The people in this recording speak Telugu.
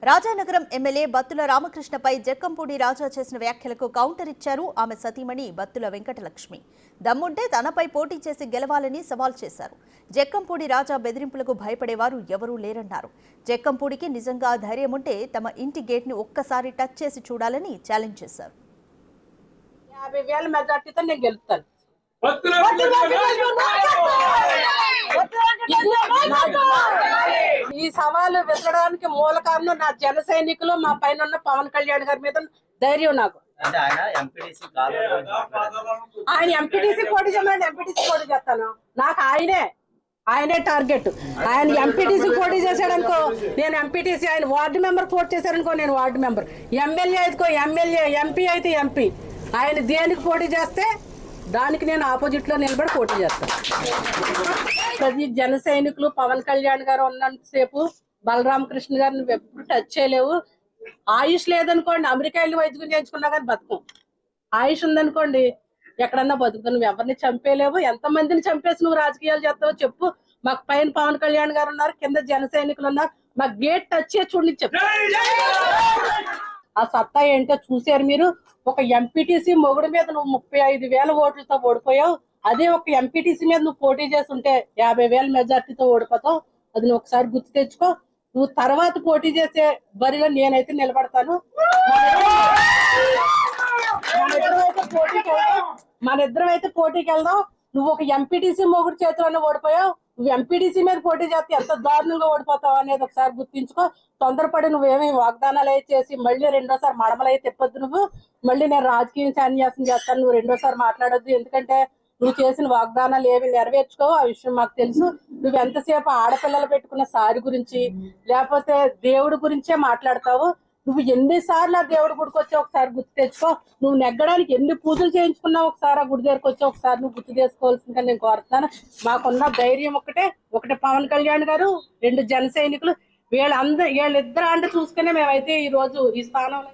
రాజానగరం ఎమ్మెల్యే బత్తుల రామకృష్ణపై జక్కంపూడి రాజా చేసిన వ్యాఖ్యలకు కౌంటర్ ఇచ్చారు ఆమె సతీమణి బత్తుల వెంకటలక్ష్మి. దమ్ముంటే తనపై పోటీ చేసి గెలవాలని సవాల్ చేశారు. జక్కంపూడి రాజా బెదిరింపులకు భయపడేవారు ఎవరూ లేరన్నారు. జక్కంపూడికి నిజంగా ధైర్యం ఉంటే తమ ఇంటి గేట్ ని ఒక్కసారి టచ్ చేసి చూడాలని ఛాలెంజ్ చేశారు. 50,000 మెజార్టీతో నేను గెలుస్తాను. ఈ సవాలు విసరడానికి మూల కారణం నా జన సైనికులు, మా పైన ఉన్న పవన్ కళ్యాణ్ గారి మీద ధైర్యం. నాకు ఆయన ఎంపీటీసీ పోటీ చేయమని ఎంపీటీసీ పోటీ చేస్తాను. నాకు ఆయనే టార్గెట్. ఆయన ఎంపీటీసీ పోటీ చేశాడనుకో నేను ఎంపీటీసీ, ఆయన వార్డు మెంబర్ పోటీ చేశాడనుకో నేను వార్డు మెంబర్, ఎమ్మెల్యే అయితే ఎమ్మెల్యే, ఎంపీ అయితే ఎంపీ. ఆయన దేనికి పోటీ చేస్తే దానికి నేను ఆపోజిట్ లో నిలబడి పోటీ చేస్తాను. ప్రతి జన సైనికులు పవన్ కళ్యాణ్ గారు ఉన్నంతసేపు బలరామకృష్ణ గారిని ఎప్పుడు టచ్ చేయలేవు. ఆయుష్ లేదనుకోండి, అమెరికా వెళ్ళి వైద్యం చేయించుకున్నా కానీ బతుకం. ఆయుష్ ఉందనుకోండి ఎక్కడన్నా బతుకుతావు. నువ్వు ఎవరిని చంపేలేవు. ఎంతమందిని చంపేసి నువ్వు రాజకీయాలు చేస్తావో చెప్పు. మాకు పైన పవన్ కళ్యాణ్ గారు ఉన్నారు, కింద జన సైనికులు ఉన్నారు. మాకు గేట్ టచ్ చేసి చూడండి చెప్పు. ఆ సత్తా ఏంటో చూసారు మీరు. ఒక ఎంపీటీసీ మొగుడు మీద నువ్వు 35,000 ఓట్లతో ఓడిపోయావు. అదే ఒక ఎంపీటీసీ మీద నువ్వు పోటీ చేస్తుంటే 50,000 మెజార్టీతో ఓడిపోతావు. అది నువ్వు ఒకసారి గుర్తు తెచ్చుకో. నువ్వు తర్వాత పోటీ చేసే బరిలో నేనైతే నిలబడతాను. మన ఇద్దరం అయితే పోటీకి వెళ్దాం. నువ్వు ఒక ఎంపీటీసీ మొగుడు చేతిలోనే ఓడిపోయావు. నువ్వు ఎంపీటీసీ మీద పోటీ చేస్తే ఎంత దారుణంగా ఓడిపోతావు అనేది ఒకసారి గుర్తించుకో. తొందరపడి నువ్వేమీ వాగ్దానాలు అయితే చేసి మళ్ళీ రెండోసారి మడమలు అయితే తిప్పొద్దు. నువ్వు మళ్ళీ నేను రాజకీయ సన్యాసం చేస్తాను, నువ్వు రెండోసారి మాట్లాడొద్దు. ఎందుకంటే నువ్వు చేసిన వాగ్దానాలు ఏమి నెరవేర్చుకో, ఆ విషయం మాకు తెలుసు. నువ్వు ఎంతసేపు ఆడపిల్లలు పెట్టుకున్న సారి గురించి లేకపోతే దేవుడి గురించే మాట్లాడతావు. నువ్వు ఎన్నిసార్లు ఆ దేవుడి గుడికి వచ్చి ఒకసారి గుర్తు తెచ్చుకో. నువ్వు నెగ్గడానికి ఎన్ని పూజలు చేయించుకున్నావు ఒకసారి ఆ గుడి దగ్గరకు వచ్చి ఒకసారి నువ్వు గుర్తు చేసుకోవాల్సిందిగా నేను కోరుతున్నాను. మాకున్న ధైర్యం ఒకటే పవన్ కళ్యాణ్ గారు, 2 జన సైనికులు. వీళ్ళిద్దరు అంటే చూసుకునే మేమైతే ఈ రోజు ఈ స్థానంలో